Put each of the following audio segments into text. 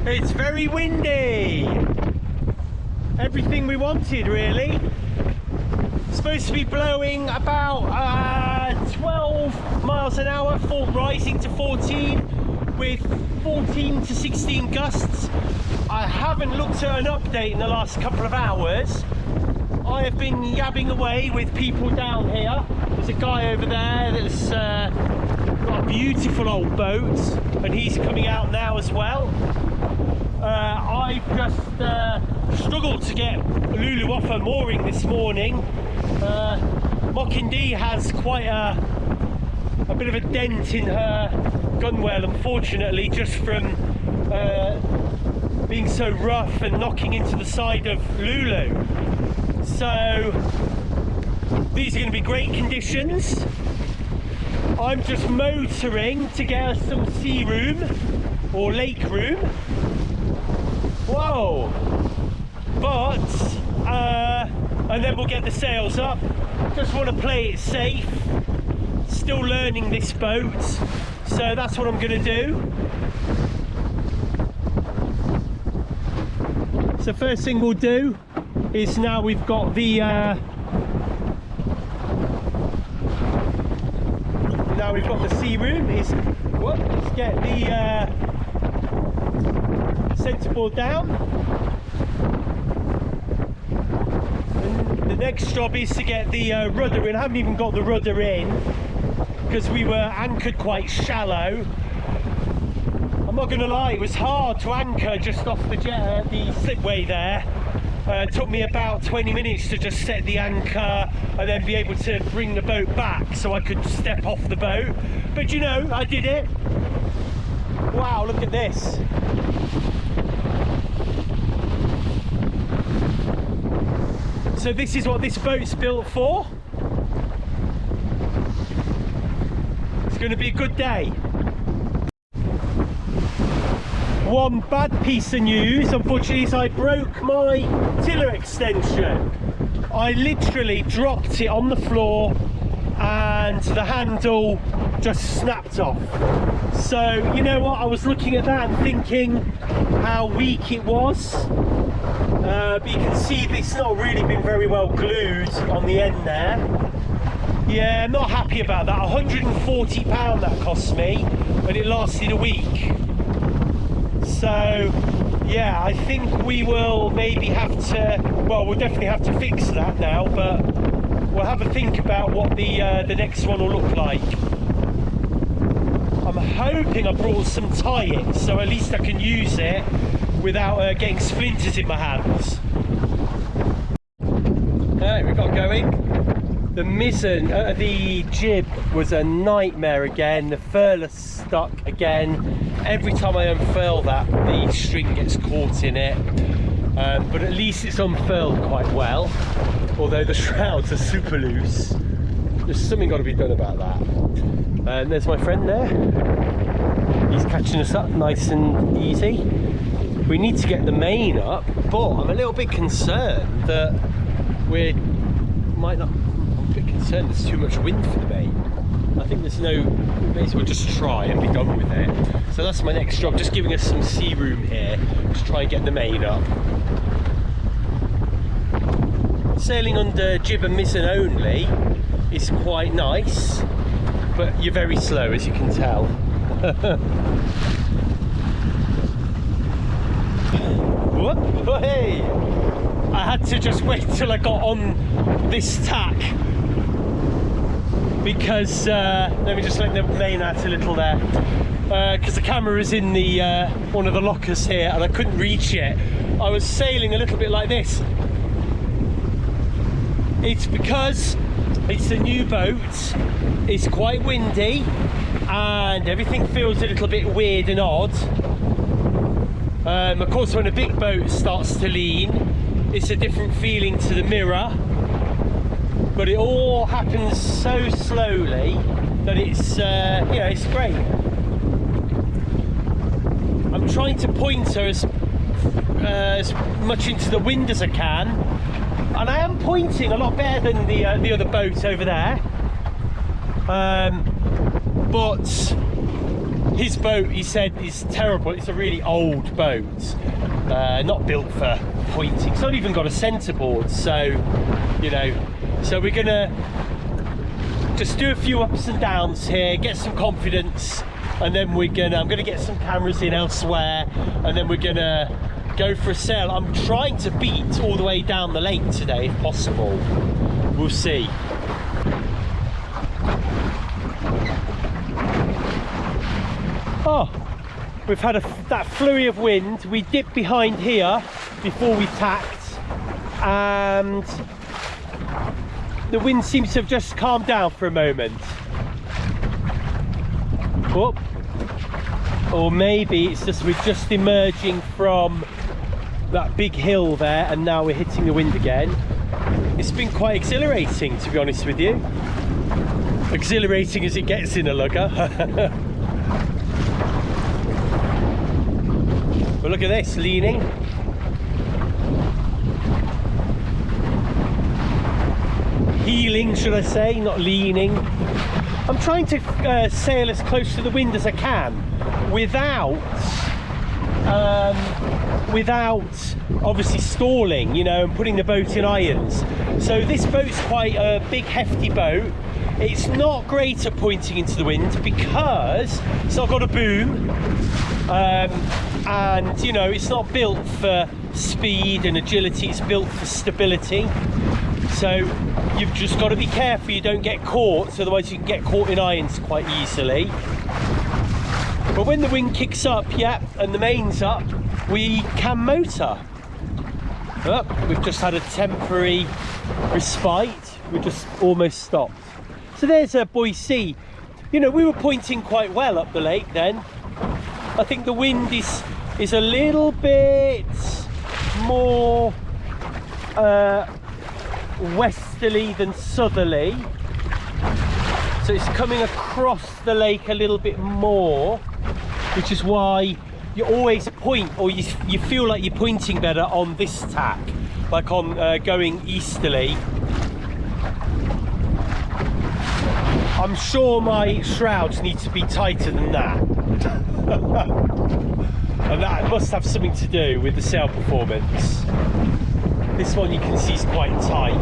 It's very windy. Everything we wanted, really. It's supposed to be blowing about 12 miles an hour, rising to 14 with 14 to 16 gusts. I haven't looked at an update in the last couple of hours. I have been yabbing away with people down here. There's a guy over there that's got a beautiful old boat, and he's coming out now as well. I've just struggled to get Lulu off her mooring this morning. Mockindee has quite a bit of a dent in her gunwale, unfortunately, just from being so rough and knocking into the side of Lulu. So these are going to be great conditions. I'm just motoring to get us some sea room or lake room. Whoa! But and then we'll get the sails up. Just want to play it safe. Still learning this boat, so that's what I'm going to do. So first thing we'll do is, now we've got the sea room, is let's get the centreboard down. And the next job is to get the rudder in. I haven't even got the rudder in because we were anchored quite shallow. I'm not going to lie, it was hard to anchor just off the slipway there. It took me about 20 minutes to just set the anchor and then be able to bring the boat back so I could step off the boat. But you know, I did it. Wow, look at this. So this is what this boat's built for. It's going to be a good day. One bad piece of news, unfortunately, is I broke my tiller extension. I literally dropped it on the floor and the handle just snapped off. So, you know what, I was looking at that and thinking how weak it was. But you can see it's not really been very well glued on the end there. Yeah, I'm not happy about that. £140 that cost me, and it lasted a week. So yeah, I think we will maybe have to, well, we'll definitely have to fix that now, but we'll have a think about what the next one will look like. I'm hoping I brought some tie-ins, so at least I can use it without getting splinters in my hands. Alright, we got going. The mizzen, the jib was a nightmare again. The furler stuck again. Every time I unfurl that, the string gets caught in it. But at least it's unfurled quite well. Although the shrouds are super loose. There's something got to be done about that. And there's my friend there. He's catching us up nice and easy. We need to get the main up, but I'm a little bit concerned that we might not. I'm a bit concerned there's too much wind for the main. I think there's no. Basically, we'll just try and be done with it. So that's my next job, just giving us some sea room here to try and get the main up. Sailing under jib and mizzen only is quite nice, but you're very slow, as you can tell. Hey! I had to just wait till I got on this tack because let me just let the main out a little there, because the camera is in the one of the lockers here and I couldn't reach it. I was sailing a little bit like this. It's because it's a new boat, it's quite windy and everything feels a little bit weird and odd. Of course, when a big boat starts to lean, it's a different feeling to the mirror, but it all happens so slowly that it's yeah, it's great. I'm trying to point her as much into the wind as I can, and I am pointing a lot better than the other boat over there, but his boat, he said, is terrible. It's a really old boat, not built for pointing. It's not even got a centerboard, so you know. So we're gonna just do a few ups and downs here, get some confidence, and then I'm gonna get some cameras in elsewhere, and then we're gonna go for a sail. I'm trying to beat all the way down the lake today if possible. We'll see. Oh, we've had that flurry of wind. We dipped behind here before we tacked, and the wind seems to have just calmed down for a moment. Oh. Or maybe it's just we're just emerging from that big hill there, and now we're hitting the wind again. It's been quite exhilarating, to be honest with you. Exhilarating as it gets in a lugger. But look at this, leaning. Heeling, should I say, not leaning. I'm trying to sail as close to the wind as I can without obviously stalling, you know, and putting the boat in irons. So this boat's quite a big, hefty boat. It's not great at pointing into the wind because it's not got a boom, and you know, it's not built for speed and agility, it's built for stability. So you've just got to be careful you don't get caught, so otherwise you can get caught in irons quite easily. But when the wind kicks up, yeah, and the main's up, we can motor. Oh, we've just had a temporary respite. We just almost stopped. So there's a Boise. You know, we were pointing quite well up the lake then. I think the wind is a little bit more westerly than southerly. So it's coming across the lake a little bit more, which is why you always point, or you feel like you're pointing better on this tack, like on going easterly. I'm sure my shrouds need to be tighter than that. And that must have something to do with the sail performance. This one you can see is quite tight.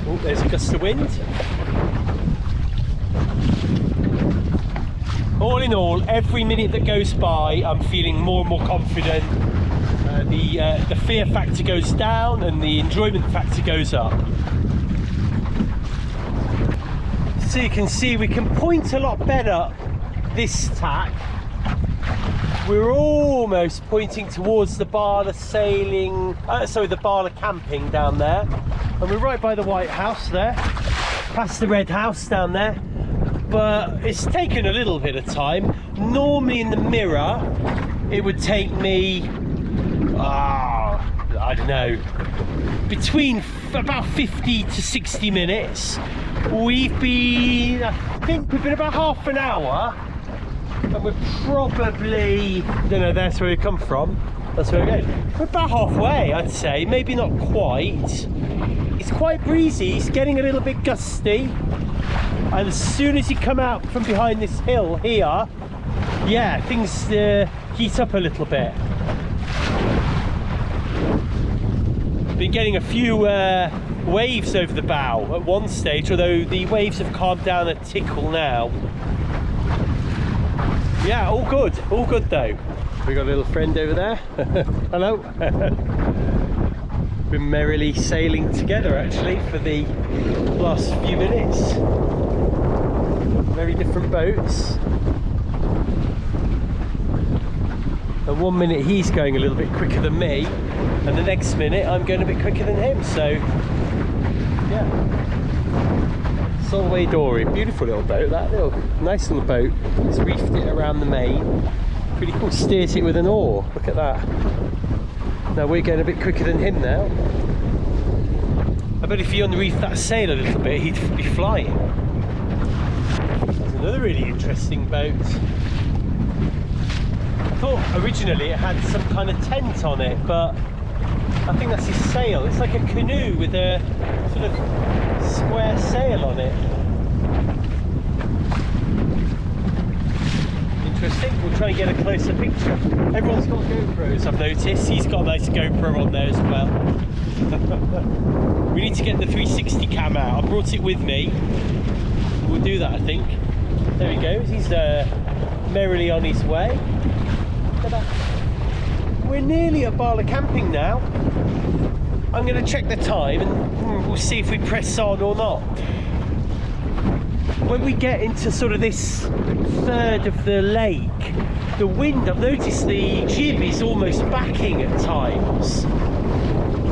Oh, there's a gust of wind. All in all, every minute that goes by, I'm feeling more and more confident. The fear factor goes down and the enjoyment factor goes up. So you can see we can point a lot better this tack. We're almost pointing towards the Bala sailing, the Bala camping down there. And we're right by the White House there, past the Red House down there. But it's taken a little bit of time. Normally in the mirror, it would take me, I don't know, between about 50 to 60 minutes. We've been, I think we've been about half an hour. And we're probably, I don't know, that's where we come from. That's where we're going. We're about halfway, I'd say, maybe not quite. It's quite breezy, it's getting a little bit gusty. And as soon as you come out from behind this hill here, yeah, things heat up a little bit. Been getting a few waves over the bow at one stage, although the waves have calmed down a tickle now. Yeah, all good though. We got a little friend over there. Hello. Been merrily sailing together actually for the last few minutes. Very different boats. And one minute he's going a little bit quicker than me, and the next minute I'm going a bit quicker than him. So yeah. Solway Dory, beautiful little boat, that little nice little boat. It's reefed it around the main. Pretty cool, steers it with an oar, look at that. Now we're going a bit quicker than him now. I bet if he unreefed that sail a little bit, he'd be flying. There's another really interesting boat. I thought originally it had some kind of tent on it, but I think that's his sail. It's like a canoe with a sort of square sail on it. we'll try and get a closer picture. Everyone's got GoPros, I've noticed. He's got a nice GoPro on there as well. We need to get the 360 cam out. I brought it with me. We'll do that, I think. There he goes. He's merrily on his way. We're nearly at Bala Camping now. I'm going to check the time and we'll see if we press on or not. When we get into sort of this third of the lake, the wind, I've noticed the jib is almost backing at times.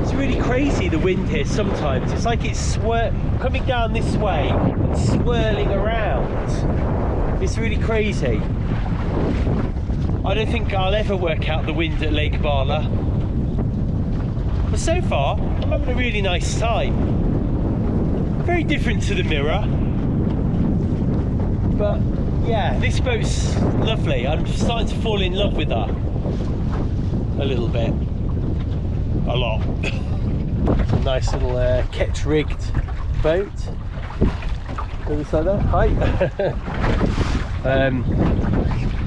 It's really crazy, the wind here sometimes. It's like it's coming down this way and swirling around. It's really crazy. I don't think I'll ever work out the wind at Lake Bala. But so far, I'm having a really nice time. Very different to the Mirror. But yeah, this boat's lovely. I'm starting to fall in love with her. A little bit. A lot. A nice little ketch rigged boat. Looks like that. Hi.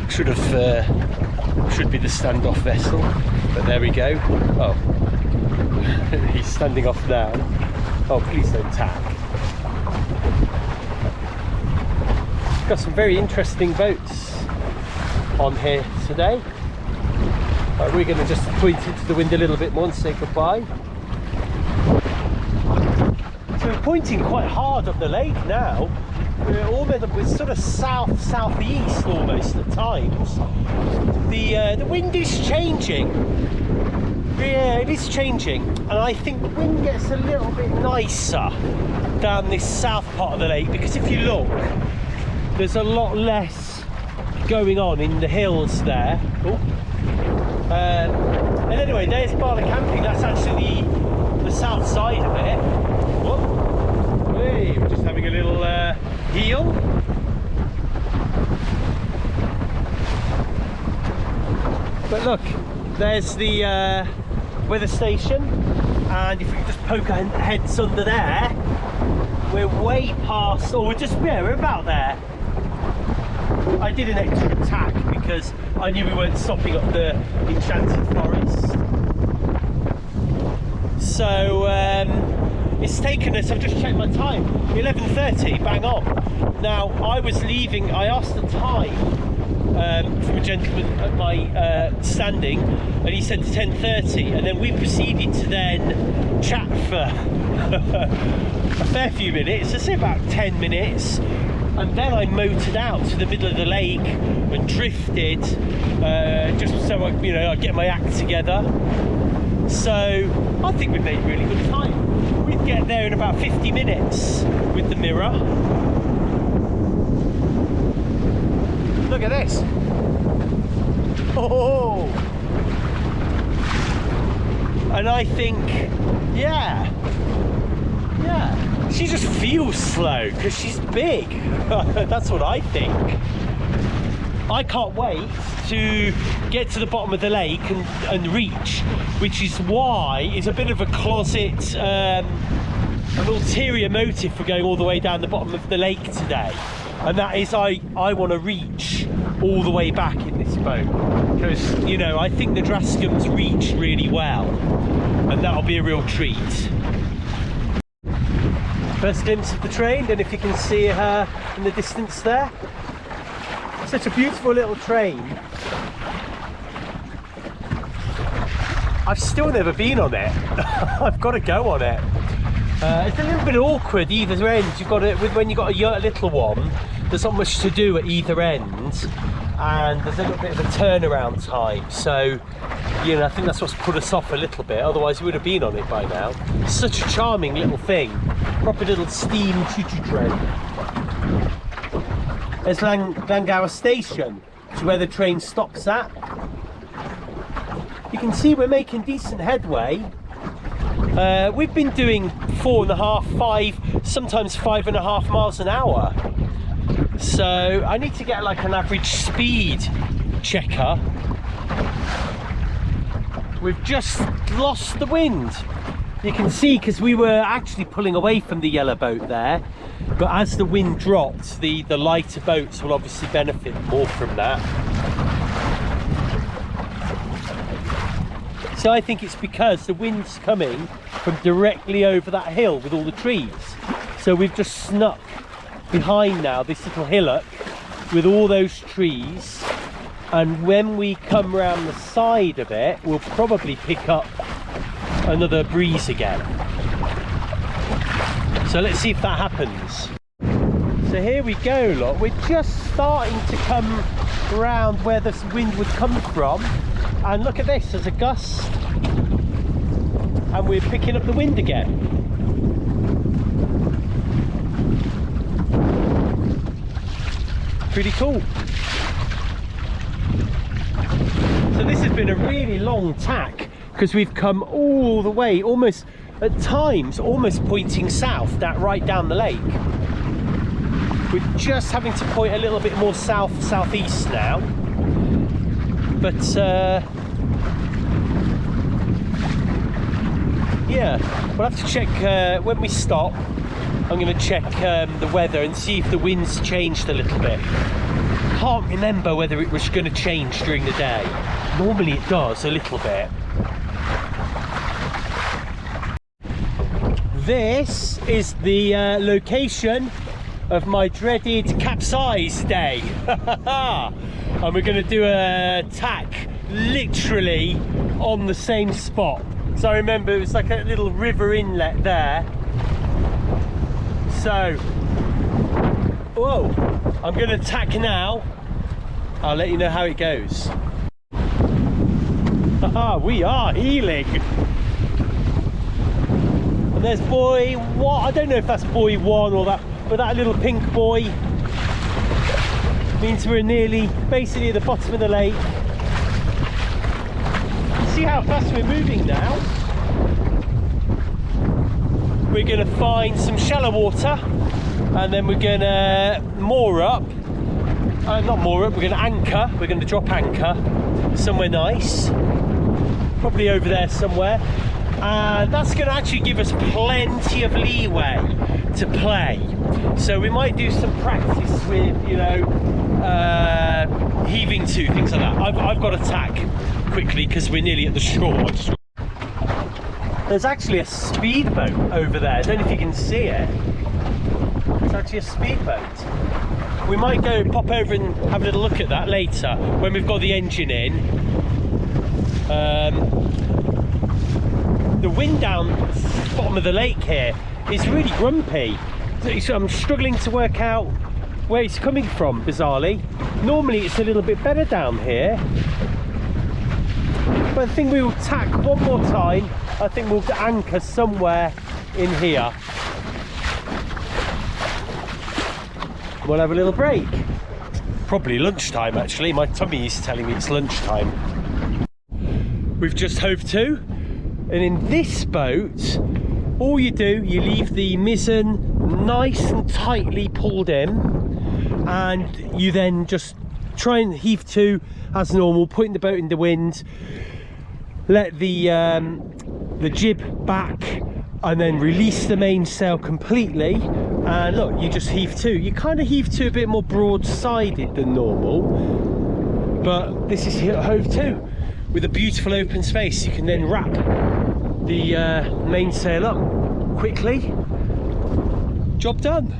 Should be the standoff vessel, but there we go. Oh, he's standing off now. Oh, please don't tack. Got some very interesting boats on here today. We're going to just point into the wind a little bit more and say goodbye. So we're pointing quite hard up the lake now. We're sort of southeast almost at times. The wind is changing. Yeah, it is changing, and I think the wind gets a little bit nicer down this south part of the lake, because if you look, there's a lot less going on in the hills there. Oh. And anyway, there's Bala Camping. That's actually the south side of it. Oh. Hey, we're just having a little heel. But look, there's the weather station, and if we can just poke our heads under there, we're way past, or we're about there. I did an extra tack because I knew we weren't stopping up the enchanted forest. So it's taken us, I've just checked my time, 11:30, bang on. Now I was leaving, I asked the time from a gentleman at my standing, and he said 10:30, and then we proceeded to then chat for a fair few minutes, let's say about 10 minutes, and then I motored out to the middle of the lake and drifted, just so I get my act together. So I think we've made really good time. We'd get there in about 50 minutes with the Mirror. Look at this. Oh, and I think, yeah, she just feels slow because she's big. That's what I think. I can't wait to get to the bottom of the lake and reach, which is why it's a bit of a closet, an ulterior motive for going all the way down the bottom of the lake today. And that is, I want to reach all the way back in this boat, because I think the Draskums reach really well, and that'll be a real treat. First glimpse of the train, and if you can see her in the distance there, such a beautiful little train. I've still never been on it. I've got to go on it. It's a little bit awkward either end. You've got it when you've got a little one. There's not much to do at either end, and there's a little bit of a turnaround time. So, I think that's what's put us off a little bit. Otherwise, we would have been on it by now. Such a charming little thing. Proper little steam choo-choo train. There's Langower Station, which is where the train stops at. You can see we're making decent headway. We've been doing 4.5, 5, sometimes 5.5 miles an hour. So I need to get like an average speed checker. We've just lost the wind. You can see, because we were actually pulling away from the yellow boat there, but as the wind dropped, the lighter boats will obviously benefit more from that. So I think it's because the wind's coming from directly over that hill with all the trees. So we've just snuck behind now this little hillock with all those trees, and when we come round the side of it, we'll probably pick up another breeze again. So let's see if that happens. So here we go, look, we're just starting to come round where this wind would come from, and look at this, there's a gust and we're picking up the wind again. Pretty cool. So this has been a really long tack because we've come all the way, almost at times almost pointing south, right down the lake. We're just having to point a little bit more southeast now, but yeah, we'll have to check when we stop. I'm going to check the weather and see if the wind's changed a little bit. Can't remember whether it was going to change during the day. Normally it does a little bit. This is the location of my dreaded capsize day. And we're going to do a tack literally on the same spot. So I remember it was like a little river inlet there. So, whoa, I'm going to tack now. I'll let you know how it goes. We are healing. And there's buoy one. I don't know if that's buoy one or that, but that little pink buoy means we're nearly basically at the bottom of the lake. See how fast we're moving now. We're going to find some shallow water and then we're going to moor up. Not moor up, we're going to anchor. We're going to drop anchor somewhere nice, probably over there somewhere, and that's going to actually give us plenty of leeway to play. So we might do some practice with, you know, heaving to, things like that. I've got to tack quickly because we're nearly at the shore. There's actually a speedboat over there. I don't know if you can see it. It's actually a speedboat. We might go pop over and have a little look at that later when we've got the engine in. The wind down the bottom of the lake here is really grumpy. I'm struggling to work out where it's coming from, bizarrely. Normally it's a little bit better down here. But I think we will tack one more time. I think we'll anchor somewhere in here. We'll have a little break. Probably lunchtime actually. My tummy is telling me it's lunchtime. We've just hove to, and in this boat, all you do, you leave the mizzen nice and tightly pulled in, and you then just try and heave to as normal, putting the boat in the wind, let the jib back, and then release the mainsail completely, and look, you just heave to. You kind of heave to a bit more broad-sided than normal, but this is hove to with a beautiful open space. You can then wrap the mainsail up quickly. Job done.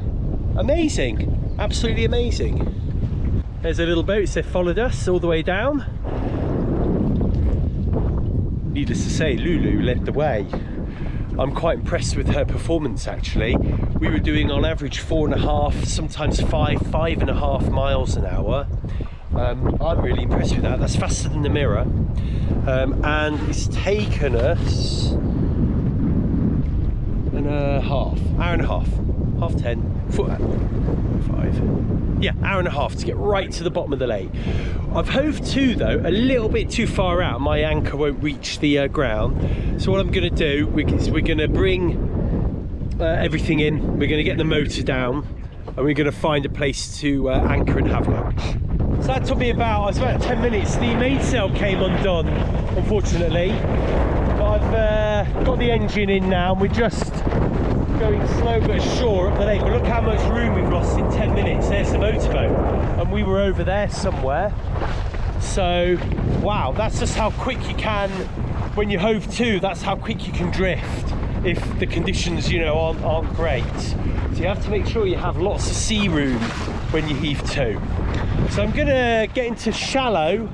Amazing, absolutely amazing. There's a little boat, so followed us all the way down. Needless to say, Lulu led the way. I'm quite impressed with her performance actually. We were doing on average 4.5, sometimes 5.5 miles an hour. I'm really impressed with that. That's faster than the mirror. And it's taken us hour and a half, 5, hour and a half to get right to the bottom of the lake. I've hove to though a little bit too far out. My anchor won't reach the ground, so what I'm going to do is we're going to bring everything in, we're going to get the motor down, and we're going to find a place to anchor and have lunch. So that took me about 10 minutes. The mainsail came undone, unfortunately, but I've got the engine in now, and we're just going slow but sure up the lake. But look how much room we've lost in 10 minutes. There's the motorboat, and we were over there somewhere. So wow, that's just how quick you can when you hove to, that's how quick you can drift if the conditions, you know, aren't great. So you have to make sure you have lots of sea room when you heave to. So I'm gonna get into shallow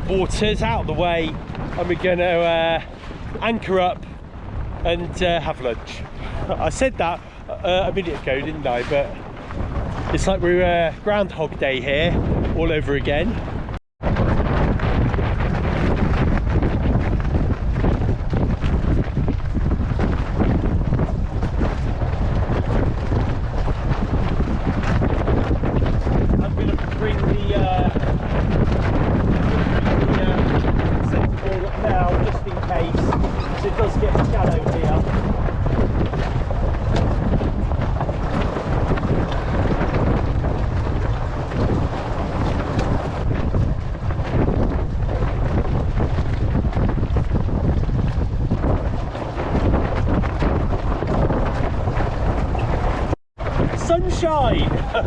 waters, out of the way, and we're gonna anchor up and have lunch. I said that a minute ago, didn't I? But it's like we're Groundhog Day here all over again. Sunshine! Oh,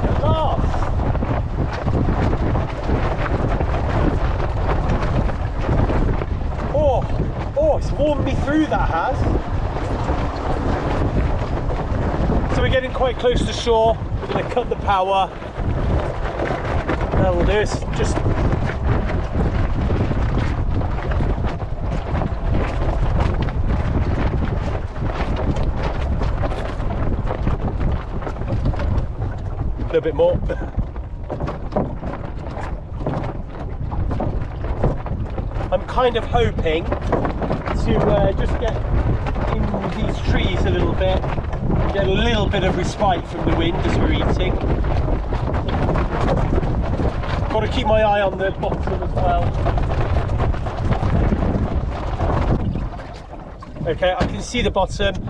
at last! Oh, it's warmed me through, that has. So we're getting quite close to shore. We're going to cut the power. That'll do it. Just a little bit more. I'm kind of hoping to just get in these trees a little bit, get a little bit of respite from the wind as we're eating. Got to keep my eye on the bottom as well. Okay, I can see the bottom.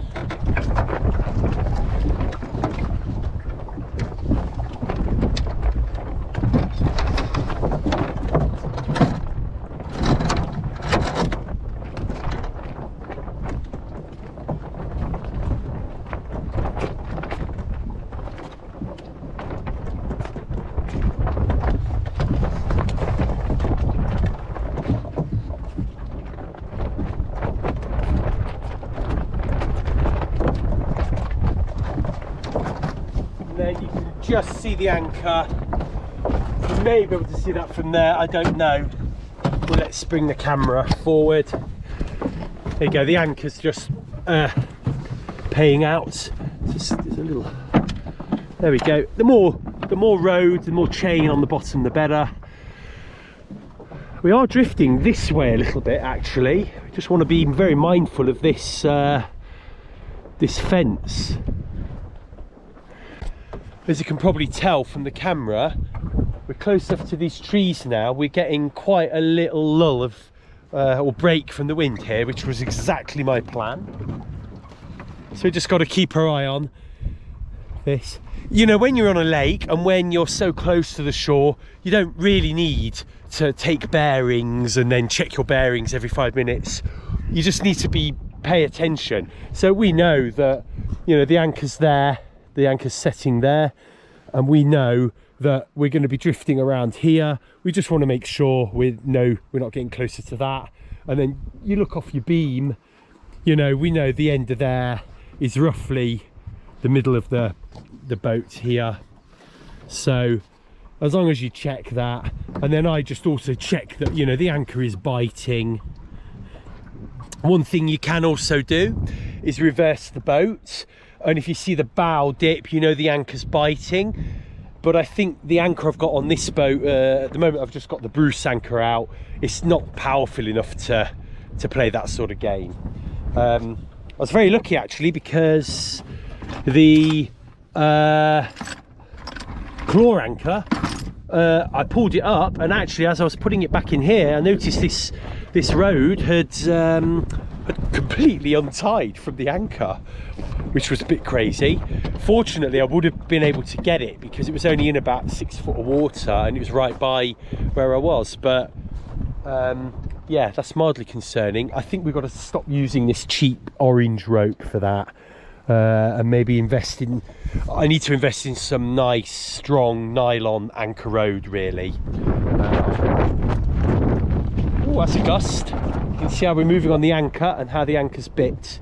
Just see the anchor. You may be able to see that from there, I don't know. Well, let's bring the camera forward. There you go, the anchor's just paying out. There's a little, there we go. The more road, the more chain on the bottom, the better. We are drifting this way a little bit, actually. We just want to be very mindful of this this fence. As you can probably tell from the camera, we're close enough to these trees now. We're getting quite a little lull of or break from the wind here, which was exactly my plan. So we just got to keep our eye on this. You know, when you're on a lake and when you're so close to the shore, you don't really need to take bearings and then check your bearings every 5 minutes. You just need to pay attention. So we know that, you know, the anchor's there. The anchor's setting there, and we know that we're going to be drifting around here. We just want to make sure we're not getting closer to that. And then you look off your beam, you know, we know the end of there is roughly the middle of the boat here. So as long as you check that, and then I just also check that, you know, the anchor is biting. One thing you can also do is reverse the boat. And if you see the bow dip, you know the anchor's biting. But I think the anchor I've got on this boat, at the moment I've just got the Bruce anchor out, it's not powerful enough to play that sort of game. I was very lucky actually, because the claw anchor, I pulled it up, and actually as I was putting it back in here, I noticed this road had completely untied from the anchor, which was a bit crazy. Fortunately, I would have been able to get it because it was only in about 6 foot of water and it was right by where I was. But yeah, that's mildly concerning. I think we've got to stop using this cheap orange rope for that, and maybe I need to invest in some nice strong nylon anchor road, really. Oh, that's a gust. You can see how we're moving on the anchor and how the anchor's bit.